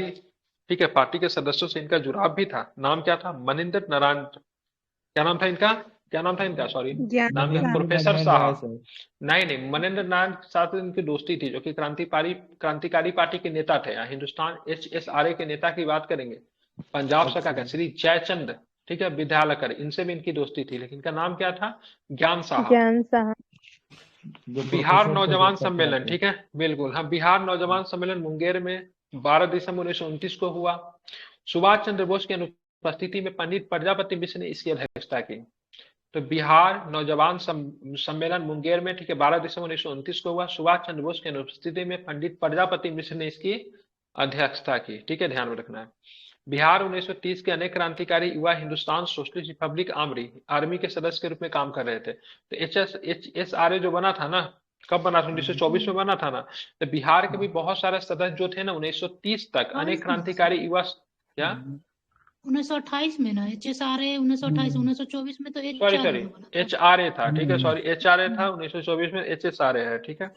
ठीक है पार्टी के सदस्यों से इनका जुड़ाव भी था। नाम क्या था? मनिंदर नारायण। क्या नाम था इनका? क्या नाम था इनका? सॉरी, ज्ञान नाम क्या? साहा। प्रोफेसर नारायण शाह। राय सर। नहीं, मनिंदर नारायण के साथ इनकी दोस्ती थी, जो कि क्रांतिकारी पार्टी के नेता थे। हिंदुस्तान HSRA के नेता की बात करेंगे, पंजाब शाखा का श्री जयचंद ठीक है विद्यालकर, इनसे भी इनकी दोस्ती थी। लेकिन इनका नाम क्या था? ज्ञान साहा। ज्ञान साहा। जो बिहार प्रोफेसर थे नौजवान डॉक्टर सम्मेलन साहब थे। ठीक है, बिल्कुल हाँ, बिहार नौजवान सम्मेलन मुंगेर में 12 दिसंबर 1929 को हुआ। सुभाष चंद्र बोस की अनुपस्थिति में पंडित प्रजापति मिश्र ने इसकी अध्यक्षता की। तो बिहार नौजवान सम्मेलन मुंगेर में ठीक है 12 दिसंबर 1929 को हुआ। सुभाष चंद्र बोस की अनुपस्थिति में पंडित प्रजापति मिश्र ने इसकी अध्यक्षता की। ठीक है, ध्यान में रखना है। बिहार 1930 के अनेक क्रांतिकारी युवा हिंदुस्तान सोशलिस्ट रिपब्लिक आर्मी के सदस्य के रूप में काम कर रहे थे। तो HSRA जो बना था ना, कब बना था? 1924 में बना था ना। तो बिहार के भी बहुत सारे सदस्य जो थे ना 1930 तक अनेक क्रांतिकारी युवा क्या 1928 में ना HSRA 1928 1924 में तो सॉरी HRA था। ठीक है, सॉरी HRA था 1924 में, HSRA है। ठीक है,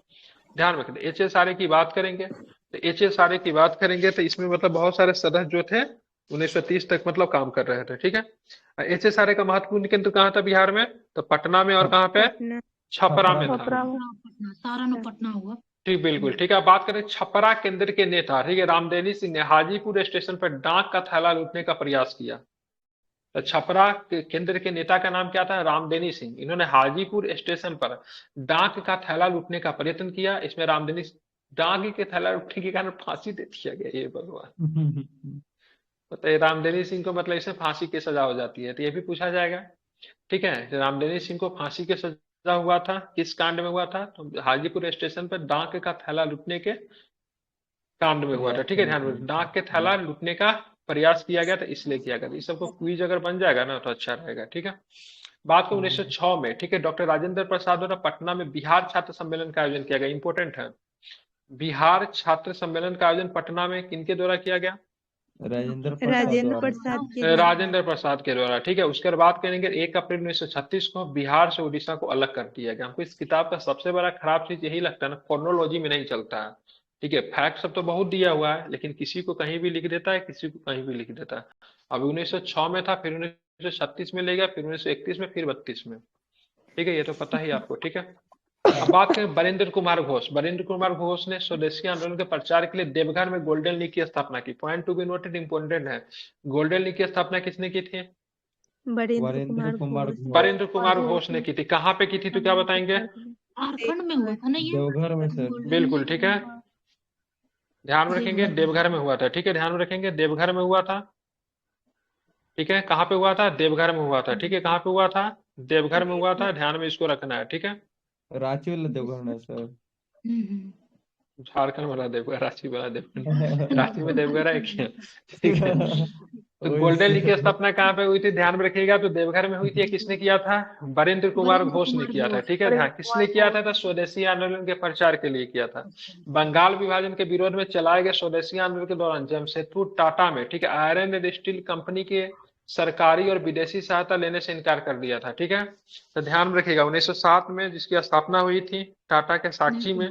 ध्यान रखना। HSRA की बात करेंगे तो HSRA की बात करेंगे तो इसमें मतलब बहुत सारे सदस्य जो थे 1930 तक मतलब काम कर रहे थे। ठीक है, HSRA का महत्वपूर्ण केंद्र कहाँ था बिहार में? तो पटना में, और कहाँ पे? पटना। छपरा में था। छपरा। पटना सारण और पटना हुआ। ठीक, बिल्कुल ठीक है। बात करें छपरा केंद्र के नेता ठीक है रामदेनी सिंह ने हाजीपुर स्टेशन पर डाक का थैला लूटने का प्रयास किया। तो छपरा के केंद्र के नेता का नाम क्या था? रामदेनी सिंह। इन्होंने हाजीपुर स्टेशन पर डाक का थैला लूटने का प्रयत्न किया। इसमें रामदेनी डाक के थैला लूटने के कारण फांसी दे दिया गया। ये भगवान, तो रामदेनी सिंह को मतलब इसमें फांसी की सजा हो जाती है। तो ये भी पूछा जाएगा। ठीक है, रामदेनी सिंह को फांसी की सजा हुआ था, किस कांड में हुआ था? तो हाजीपुर स्टेशन पर डाक का थैला लूटने के कांड में हुआ था। ठीक है, ध्यान में, डाक के थैला लूटने का प्रयास किया गया था, इसलिए किया गया था। इस सबको क्विज अगर बन जाएगा ना तो अच्छा रहेगा। ठीक है, बात को 1906 में ठीक है डॉक्टर राजेंद्र प्रसाद द्वारा पटना में बिहार छात्र सम्मेलन का आयोजन किया गया। इंपॉर्टेंट है, बिहार छात्र सम्मेलन का आयोजन पटना में किनके द्वारा किया गया? राजेंद्र राजेंद्र प्रसाद प्रसाद के द्वारा। राजेंद्र प्रसाद के द्वारा। ठीक है, उसके बाद बात करेंगे 1 अप्रैल 1936 को बिहार से उड़ीसा को अलग कर दिया गया। हमको इस किताब का सबसे बड़ा खराब चीज यही लगता है ना, क्रोनोलॉजी में नहीं चलता है। ठीक है, फैक्ट सब तो बहुत दिया हुआ है, लेकिन किसी को कहीं भी लिख देता है, किसी को कहीं भी लिख देता है। अभी 1906 में था, फिर 1936 में ले गया, फिर 1931 में, फिर 32 में। ठीक है, ये तो पता ही आपको। ठीक है, अब बात करें बरिंद्र कुमार घोष। बरिंद्र कुमार घोष ने स्वदेशी आंदोलन के प्रचार के लिए देवघर में गोल्डन लीग की स्थापना की। Point to be noted, important है। गोल्डन लीग की स्थापना किसने की थी? वरेंद्र कुमार घोष। बरिंद्र कुमार घोष ने की थी। कहाँ पे की थी तो क्या बताएंगे? झारखंड में हुआ था ना ये। देवघर में सर। बिल्कुल ठीक है, ध्यान में रखेंगे, देवघर में हुआ था। ठीक है, ध्यान में रखेंगे, देवघर में हुआ था। ठीक है, कहाँ पे हुआ था? देवघर में हुआ था। ठीक है, कहाँ पे हुआ था? देवघर में हुआ था। ध्यान में इसको रखना है। ठीक है, रांची वाला देवघर में सर। झारखंड वाला देवघर, रांची वाला देवघर। रांची में देवघर है क्या? ठीक है, तो गोल्डन लीग की स्थापना कहाँ पे हुई थी? ध्यान में रखिएगा, तो देवघर में हुई थी। किसने किया था? बरिंद्र कुमार घोष ने किया था। ठीक है, ध्यान, किसने किया था? तो स्वदेशी आंदोलन के प्रचार के लिए किया था। बंगाल विभाजन के विरोध में चलाए गए स्वदेशी आंदोलन के दौरान जमशेदपुर टाटा में ठीक है आयरन एंड स्टील कंपनी के सरकारी और विदेशी सहायता लेने से इनकार कर दिया था। ठीक है, तो ध्यान में रखिएगा 1907 में जिसकी स्थापना हुई थी टाटा के साक्षी में।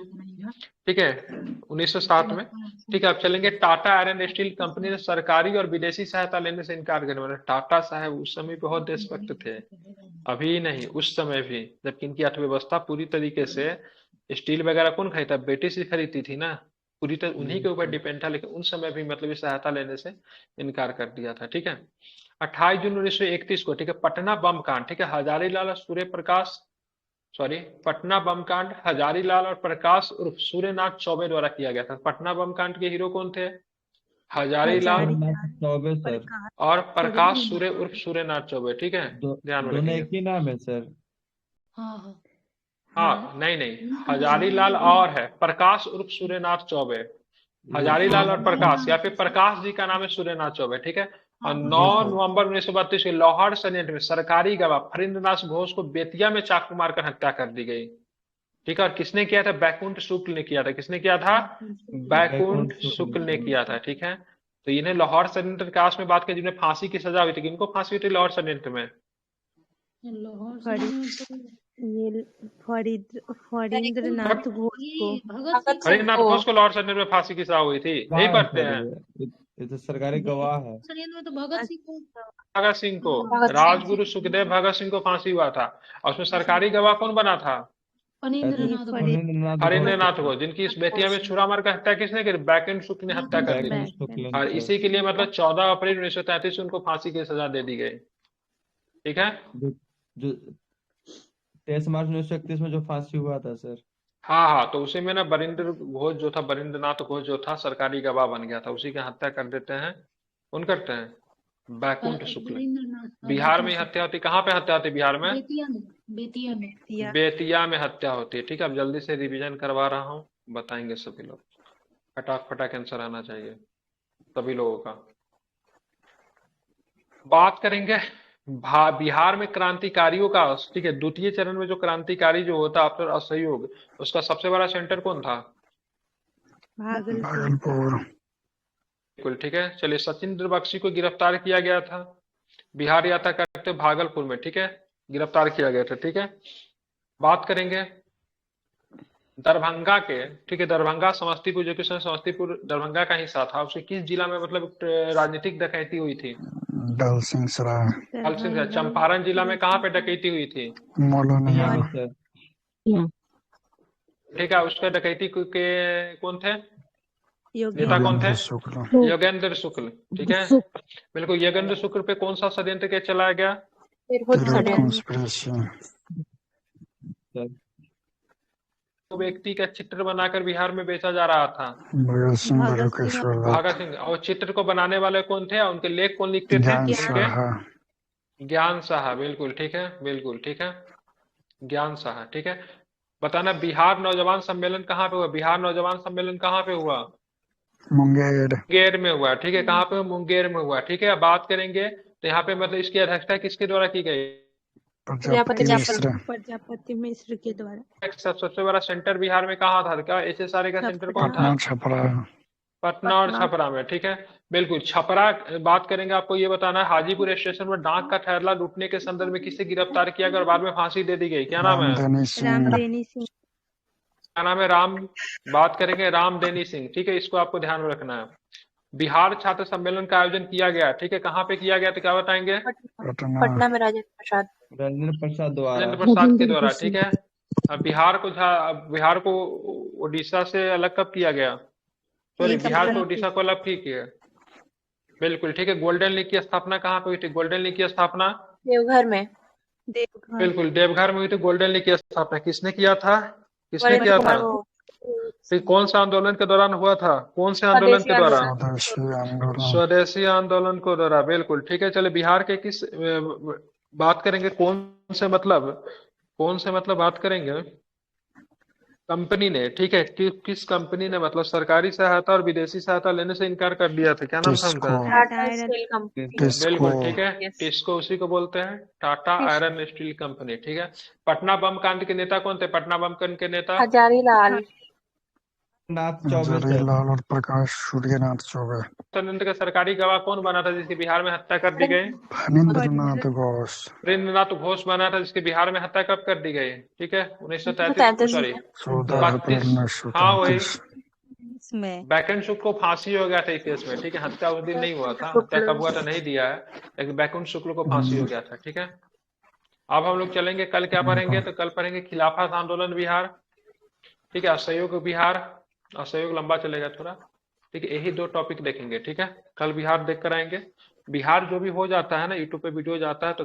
ठीक है, 1907 में। ठीक है, अब चलेंगे टाटा आयरन स्टील कंपनी ने सरकारी और विदेशी सहायता लेने से इनकार कर दिया। टाटा साहब उस समय बहुत देशभक्त थे, अभी नहीं उस समय भी, जबकि इनकी अर्थव्यवस्था पूरी तरीके से स्टील वगैरह कौन खरीदता, ब्रिटिश ही खरीदती थी ना, पूरी तरह उन्हीं के ऊपर डिपेंड था, लेकिन उस समय भी मतलब इस सहायता लेने से इनकार कर दिया था। ठीक है, 28 जून 1931 को, ठीक है, पटना बम कांड, ठीक है, हजारीलाल और सूर्य प्रकाश, सॉरी, पटना बम कांड हजारीलाल और प्रकाश उर्फ सूर्यनाथ चौबे द्वारा किया गया था। पटना बम कांड के हीरो कौन थे? हजारीलाल चौबे सर। और प्रकाश सूर्य उर्फ सूर्यनाथ चौबे। ठीक है, ध्यान में दोनों रखिएगा। एक ही नाम है सर। हाँ हाँ हाँ, नहीं नहीं, हजारीलाल और है, प्रकाश उर्फ सूर्यनाथ चौबे। हजारीलाल और प्रकाश, या फिर प्रकाश जी का नाम है सूर्यनाथ चौबे। ठीक है, और 9 नवंबर 1932 के लाहौर षड्यंत्र में सरकारी गवाह फरिंदरनाथ घोष को बेतिया में चाकू मारकर हत्या कर दी गई। ठीक है, और किसने किया था? बैकुंठ शुक्ल ने किया था। किसने किया था? बैकुंठ शुक्ल ने किया था। ठीक है, तो इन्हें लाहौर षड्यंत्र के आस में बात की, जिन्हें फांसी की सजा हुई थी। किनको फांसी हुई थी लाहौर षड्यंत्र में? लाहौर ये फरींद्रनाथ घोष को फरींद्रनाथ घोष को लाहौर षड्यंत्र में फांसी की सजा हुई थी, यही पढ़ते हैं। ये तो सरकारी गवाह है। षड्यंत्र में तो भगत सिंह को भगत सिंह को, राजगुरु सुखदेव भगत सिंह को फांसी हुआ था, और उसमें सरकारी गवाह कौन बना था? फरिंद्रनाथ घोष, जिनकी इस बेतिया में छुरा मार कर हत्या किसने की? बैकुंठ शुक्ल ने हत्या कर दी थी, और इसी के लिए मतलब 14 अप्रैल 1933 उनको फांसी की सजा दे दी गई। ठीक है, जो 23 मार्च 1931 में जो फांसी हुआ था सर। हाँ हाँ, तो उसी में ना बरिंद्र घोष जो था, बरिंद्रनाथ घोष जो था, सरकारी गवाह बन गया था, उसी की हत्या कर देते हैं। कौन करते हैं? बैकुंठ शुक्ल। बिहार में हत्या होती, कहाँ पे हत्या होती बिहार में? बेतिया में हत्या होती है। ठीक है, अब जल्दी से रिवीजन करवा रहा हूँ, बताएंगे सभी लोग, फटाक आंसर आना चाहिए सभी लोगों का। बात करेंगे बिहार में क्रांतिकारियों का। ठीक है, द्वितीय चरण में जो क्रांतिकारी जो होता आफ्टर असहयोग, उसका सबसे बड़ा सेंटर कौन था? भागलपुर। बिल्कुल ठीक है, चलिए, सचिंद्र बख्शी को गिरफ्तार किया गया था, बिहार यात्रा करते भागलपुर में। ठीक है, गिरफ्तार किया गया था। ठीक है, बात करेंगे दरभंगा के। ठीक है, दरभंगा समस्तीपुर, जो कि समस्तीपुर दरभंगा का हिस्सा था, उसके किस जिला में मतलब राजनीतिक डकैती हुई थी? दल सिंह सराय। दल सिंह सराय। चंपारण जिला में कहाँ पे डकैती हुई थी? मौलाना। ठीक है, उसका डकैती के कौन थे? नेता कौन थे? योगेंद्र शुक्ल। ठीक है, बिल्कुल, योगेंद्र शुक्ल पे कौन सा षड्यंत्र के चलाया गया? व्यक्ति का चित्र बनाकर बिहार में बेचा जा रहा था, भगत सिंह। और चित्र को बनाने वाले कौन थे? उनके लेख कौन लिखते थे? ज्ञान साहा। बिल्कुल ठीक है, बिल्कुल ठीक है, ज्ञान साहा। ठीक है, बताना बिहार नौजवान सम्मेलन कहाँ पे हुआ? बिहार नौजवान सम्मेलन कहाँ पे हुआ? मुंगेर में हुआ। ठीक है, कहाँ पे? मुंगेर में हुआ। ठीक है, अब बात करेंगे तो यहाँ पे मतलब इसकी अध्यक्षता किसके द्वारा की गई? प्रजापति मिश्र के द्वारा। सबसे बड़ा सेंटर बिहार में कहाँ था? क्या HSRA का सेंटर कौन था? पटना और छपरा में। ठीक है, बिल्कुल, छपरा। बात करेंगे, आपको ये बताना है हाजीपुर स्टेशन में डाक का थैला लूटने के संदर्भ में किसे गिरफ्तार किया गया और बाद में फांसी दे दी गई? क्या नाम है? रामदेनी सिंह। क्या नाम है? बात करेंगे रामदेनी सिंह। ठीक है, इसको आपको ध्यान में रखना है। बिहार छात्र सम्मेलन का आयोजन किया गया। ठीक है, कहाँ पे किया गया तो क्या बताएंगे? पटना में राजेंद्र प्रसाद के द्वारा। ठीक है, अब बिहार को उड़ीसा से अलग कब किया गया? सॉरी, बिहार को उड़ीसा को अलग किया। बिल्कुल ठीक है, गोल्डन लीग की स्थापना कहाँ पे हुई थी? गोल्डन लीग की स्थापना देवघर में। बिल्कुल, देवघर में हुई थी गोल्डन लीग की स्थापना। किसने किया था? किसने किया था? फिर कौन सा आंदोलन के दौरान हुआ था? कौन से आंदोलन के द्वारा? स्वदेशी आंदोलन को द्वारा। बिल्कुल ठीक है, चले बिहार के किस बात करेंगे, कौन से मतलब बात करेंगे कंपनी ने। ठीक है, किस कंपनी ने मतलब सरकारी सहायता और विदेशी सहायता लेने से इनकार कर दिया था? क्या नाम था उनका? बिल्कुल ठीक है, टिस्को उसी को बोलते हैं, टाटा आयरन स्टील कंपनी। ठीक है, पटना बम कांड के नेता कौन थे? पटना बम कांड के नेता हजारीलाल। नाथ चौबे से। जरीलाल और प्रकाश सूर्यनाथ चौबे। तदनंतर का सरकारी गवाह कौन बना था जिसकी बिहार में हत्या कर दी गई? फणींद्रनाथ घोष। फणींद्रनाथ घोष बना था जिसकी बिहार में हत्या कब कर दी गई? ठीक है, 1933 1933 सॉरी 14 अप्रैल 32। हाँ वही 1933। में बैकन शुक्ल को फांसी हो गया था इस केस में। ठीक है, हत्या उस दिन नहीं हुआ था, हत्या कब हुआ था नहीं दिया है, लेकिन बैकुंठ शुक्ल को फांसी हो गया था। ठीक है, अब हम लोग चलेंगे कल क्या पढ़ेंगे, तो कल पढ़ेंगे खिलाफत आंदोलन बिहार। ठीक है, असहयोग बिहार, असहयोग लंबा चलेगा थोड़ा। ठीक है, यही 2 टॉपिक देखेंगे। ठीक है, कल बिहार देख कर आएंगे। बिहार जो भी हो जाता है ना, यूट्यूब पे वीडियो जाता है तो